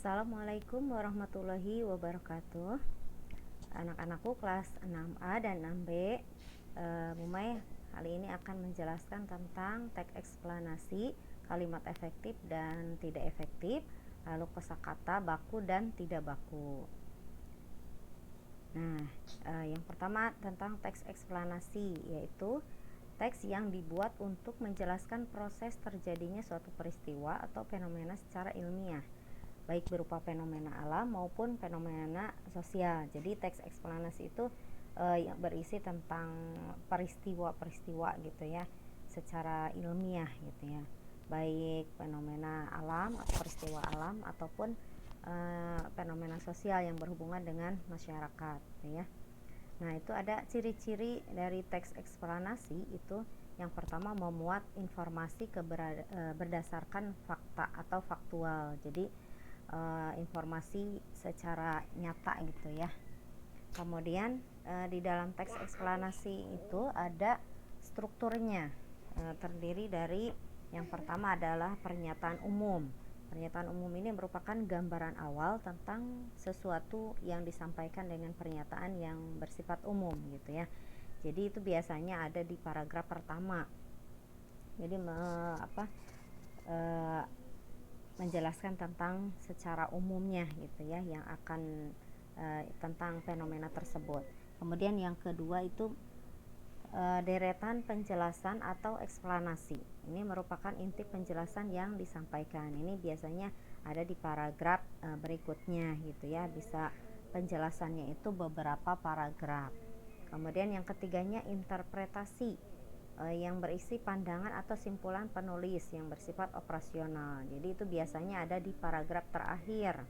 Assalamualaikum warahmatullahi wabarakatuh. Anak-anakku kelas 6A dan 6B, Mumai kali ini akan menjelaskan tentang teks eksplanasi, kalimat efektif dan tidak efektif, lalu kosakata baku dan tidak baku. Nah, yang pertama tentang teks eksplanasi, yaitu teks yang dibuat untuk menjelaskan proses terjadinya suatu peristiwa atau fenomena secara ilmiah, baik berupa fenomena alam maupun fenomena sosial. Jadi teks eksplanasi itu yang berisi tentang peristiwa-peristiwa gitu ya, secara ilmiah gitu ya, baik fenomena alam atau peristiwa alam ataupun fenomena sosial yang berhubungan dengan masyarakat gitu ya. Nah, itu ada ciri-ciri dari teks eksplanasi itu. Yang pertama, memuat informasi berdasarkan fakta atau faktual. Jadi informasi secara nyata gitu ya. Kemudian di dalam teks eksplanasi itu ada strukturnya, terdiri dari yang pertama adalah pernyataan umum. Pernyataan umum ini merupakan gambaran awal tentang sesuatu yang disampaikan dengan pernyataan yang bersifat umum gitu ya. Jadi itu biasanya ada di paragraf pertama. Jadi menjelaskan tentang secara umumnya gitu ya, yang akan tentang fenomena tersebut. Kemudian yang kedua itu deretan penjelasan atau eksplanasi. Ini merupakan inti penjelasan yang disampaikan. Ini biasanya ada di paragraf berikutnya gitu ya. Bisa penjelasannya itu beberapa paragraf. Kemudian yang ketiganya interpretasi, yang berisi pandangan atau simpulan penulis yang bersifat operasional. Jadi itu biasanya ada di paragraf terakhir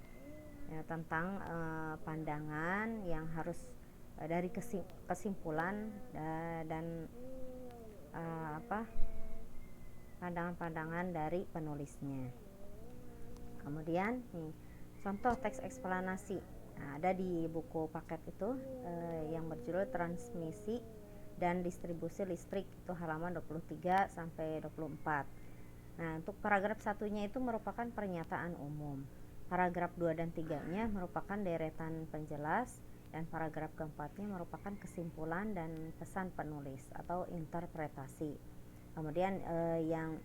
ya, tentang pandangan yang harus dari kesimpulan dan pandangan-pandangan dari penulisnya. Kemudian nih, contoh teks eksplanasi. Nah, ada di buku paket itu yang berjudul Transmisi dan Distribusi Listrik, itu halaman 23 sampai 24. Nah, untuk paragraf satunya itu merupakan pernyataan umum. Paragraf 2 dan 3-nya merupakan deretan penjelas, dan paragraf keempatnya merupakan kesimpulan dan pesan penulis atau interpretasi. Kemudian yang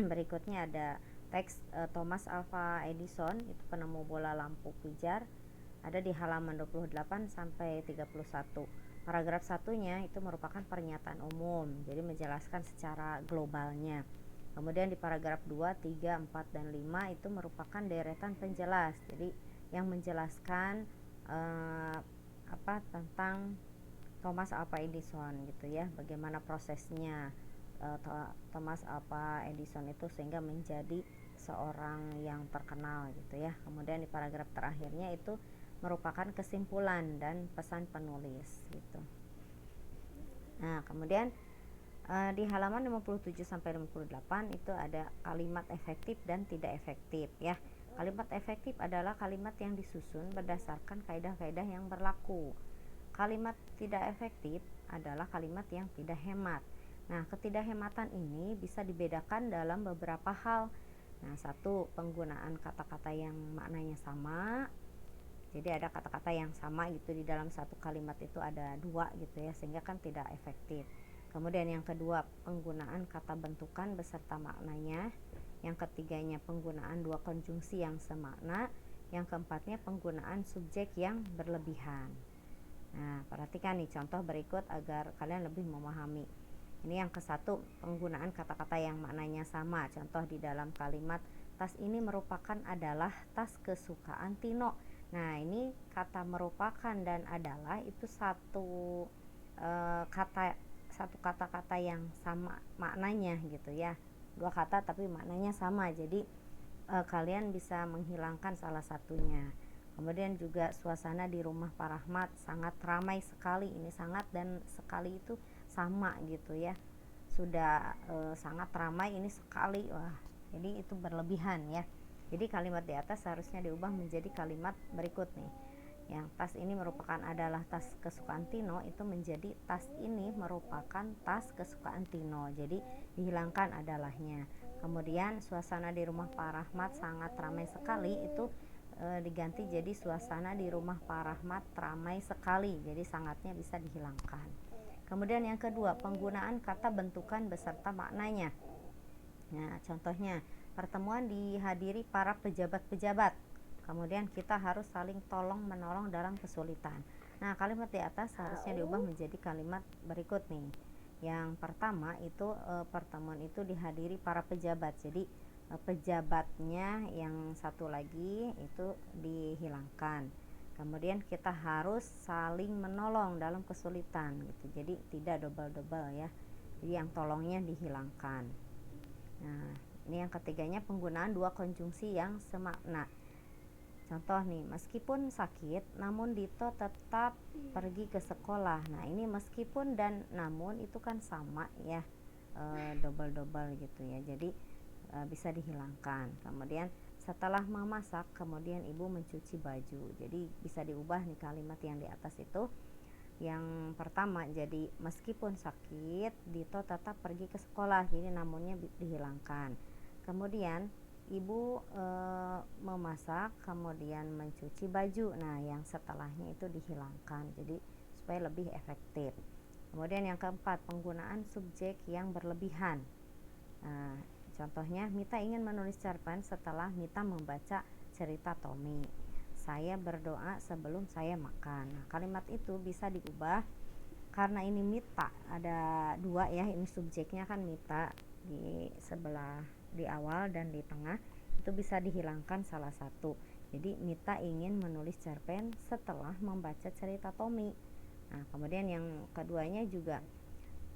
berikutnya ada teks Thomas Alva Edison, itu penemu bola lampu pijar, ada di halaman 28 sampai 31. Paragraf satunya itu merupakan pernyataan umum, jadi menjelaskan secara globalnya. Kemudian di paragraf 2, 3, 4, dan 5 itu merupakan deretan penjelas, jadi yang menjelaskan tentang Thomas Alva Edison gitu ya, bagaimana prosesnya Thomas Alva Edison itu sehingga menjadi seorang yang terkenal gitu ya. Kemudian di paragraf terakhirnya itu merupakan kesimpulan dan pesan penulis gitu. Nah, kemudian di halaman 57 sampai 58 itu ada kalimat efektif dan tidak efektif ya. Kalimat efektif adalah kalimat yang disusun berdasarkan kaidah-kaidah yang berlaku. Kalimat tidak efektif adalah kalimat yang tidak hemat. Nah, ketidakhematan ini bisa dibedakan dalam beberapa hal. Nah, satu, penggunaan kata-kata yang maknanya sama. Jadi ada kata-kata yang sama gitu di dalam satu kalimat itu ada dua gitu ya, sehingga kan tidak efektif. Kemudian yang kedua, penggunaan kata bentukan beserta maknanya. Yang ketiganya, penggunaan dua konjungsi yang semakna. Yang keempatnya, penggunaan subjek yang berlebihan. Nah, perhatikan nih contoh berikut agar kalian lebih memahami. Ini yang kesatu, penggunaan kata-kata yang maknanya sama. Contoh di dalam kalimat, tas ini merupakan adalah tas kesukaan Tino. Nah, ini kata merupakan dan adalah itu satu kata-kata yang sama maknanya gitu ya. Dua kata tapi maknanya sama. Jadi kalian bisa menghilangkan salah satunya. Kemudian juga suasana di rumah Pak Rahmat sangat ramai sekali. Ini sangat dan sekali itu sama gitu ya. Sudah sangat ramai, ini sekali. Wah, jadi itu berlebihan ya. Jadi kalimat di atas seharusnya diubah menjadi kalimat berikut nih. Yang tas ini merupakan adalah tas kesukaan Tino, itu menjadi tas ini merupakan tas kesukaan Tino. Jadi dihilangkan adalahnya. Kemudian suasana di rumah Pak Rahmat sangat ramai sekali, itu diganti jadi suasana di rumah Pak Rahmat ramai sekali, jadi sangatnya bisa dihilangkan. Kemudian yang kedua, penggunaan kata bentukan beserta maknanya. Nah, contohnya pertemuan dihadiri para pejabat-pejabat. Kemudian kita harus saling tolong menolong dalam kesulitan. Nah, kalimat di atas harusnya diubah menjadi kalimat berikut nih. Yang pertama itu pertemuan itu dihadiri para pejabat. Jadi pejabatnya yang satu lagi itu dihilangkan. Kemudian kita harus saling menolong dalam kesulitan gitu. Jadi tidak double-double ya. Jadi yang tolongnya dihilangkan. Nah, ini yang ketiganya penggunaan dua konjungsi yang semakna. Contoh nih, meskipun sakit, namun Dito tetap pergi ke sekolah. Nah, ini meskipun dan namun itu kan sama ya, double-double gitu ya. Jadi bisa dihilangkan. Kemudian setelah memasak, kemudian ibu mencuci baju. Jadi bisa diubah nih kalimat yang di atas itu. Yang pertama jadi meskipun sakit, Dito tetap pergi ke sekolah. Jadi namunnya dihilangkan. Kemudian ibu memasak, kemudian mencuci baju. Nah, yang setelahnya itu dihilangkan. Jadi supaya lebih efektif. Kemudian yang keempat, penggunaan subjek yang berlebihan. Nah, contohnya, Mita ingin menulis cerpen setelah Mita membaca cerita Tommy. Saya berdoa sebelum saya makan. Nah, kalimat itu bisa diubah karena ini Mita, ada dua ya, ini subjeknya kan Mita di sebelah di awal dan di tengah, itu bisa dihilangkan salah satu. Jadi Mita ingin menulis cerpen setelah membaca cerita Tommy. Nah, kemudian yang keduanya juga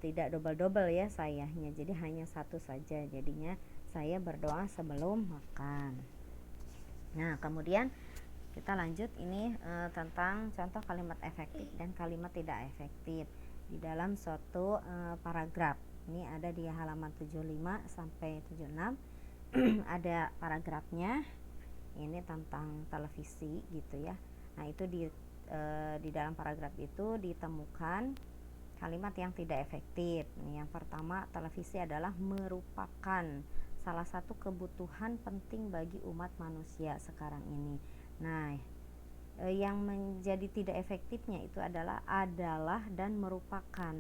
tidak double-double ya sayanya, jadi hanya satu saja, jadinya saya berdoa sebelum makan. Nah, kemudian kita lanjut ini tentang contoh kalimat efektif dan kalimat tidak efektif di dalam suatu paragraf. Ini ada di halaman 75 sampai 76. Ada paragrafnya, ini tentang televisi gitu ya. Nah, itu di dalam paragraf itu ditemukan kalimat yang tidak efektif. Yang pertama, televisi adalah merupakan salah satu kebutuhan penting bagi umat manusia sekarang ini. Nah, yang menjadi tidak efektifnya itu adalah dan merupakan.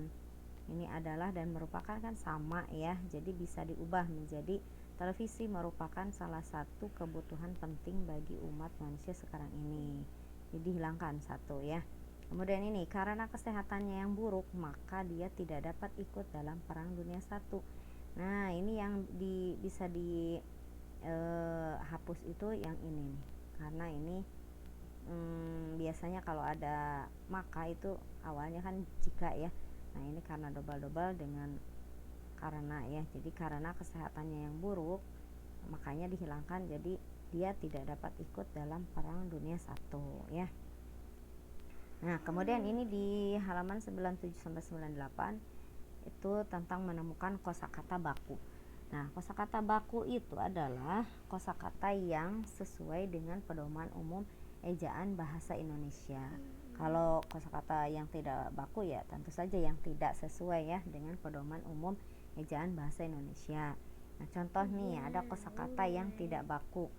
Ini adalah dan merupakan kan sama ya. Jadi bisa diubah menjadi televisi merupakan salah satu kebutuhan penting bagi umat manusia sekarang ini. Jadi hilangkan satu ya. Kemudian ini, karena kesehatannya yang buruk, maka dia tidak dapat ikut dalam Perang Dunia I. Nah, ini yang bisa dihapus itu yang ini nih. Karena ini biasanya kalau ada maka itu awalnya kan jika ya. Nah, ini karena double-double dengan karena ya. Jadi karena kesehatannya yang buruk, makanya dihilangkan. Jadi dia tidak dapat ikut dalam Perang Dunia I ya. Nah, kemudian ini di halaman 97 sampai 98 itu tentang menemukan kosakata baku. Nah, kosakata baku itu adalah kosakata yang sesuai dengan pedoman umum ejaan bahasa Indonesia. Kalau kosakata yang tidak baku ya tentu saja yang tidak sesuai ya dengan pedoman umum ejaan bahasa Indonesia. Nah, contoh nih ada kosakata yang tidak baku,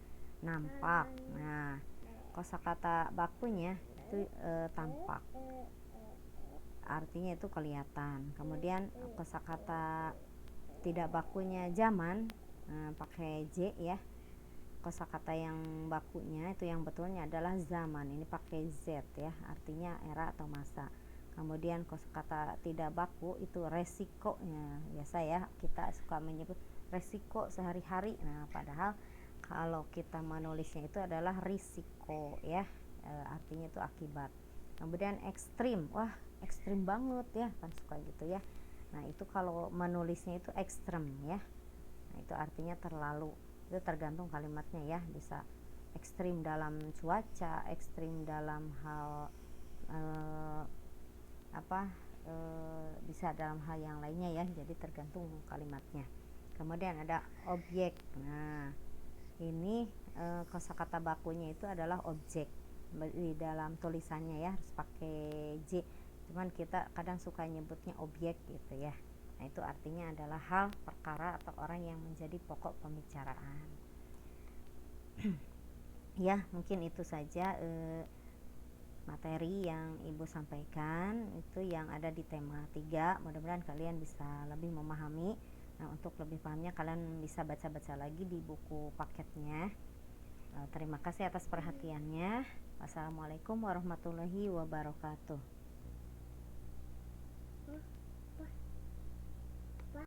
nampak. Nah, kosakata bakunya itu tampak, artinya itu kelihatan. Kemudian kosakata tidak bakunya zaman, pakai J ya. Kosakata yang bakunya itu yang betulnya adalah zaman, ini pakai Z ya, artinya era atau masa. Kemudian kosakata tidak baku itu resikonya, biasa ya kita suka menyebut resiko sehari-hari. Nah, padahal kalau kita menulisnya itu adalah risiko ya, artinya itu akibat. Kemudian ekstrim, wah ekstrim banget ya, kan suka gitu ya. Nah, itu kalau menulisnya itu ekstrem ya. Nah, itu artinya terlalu. Itu tergantung kalimatnya ya, bisa ekstrim dalam cuaca, ekstrim dalam hal bisa dalam hal yang lainnya ya. Jadi tergantung kalimatnya. Kemudian ada objek. Nah, ini kosakata bakunya itu adalah objek. Di dalam tulisannya ya harus pakai J, cuman kita kadang suka nyebutnya objek gitu ya. Nah, itu artinya adalah hal, perkara atau orang yang menjadi pokok pembicaraan. Ya, mungkin itu saja materi yang Ibu sampaikan itu yang ada di tema 3. Mudah-mudahan kalian bisa lebih memahami. Nah, untuk lebih pahamnya kalian bisa baca-baca lagi di buku paketnya. Terima kasih atas perhatiannya. Wassalamualaikum warahmatullahi wabarakatuh.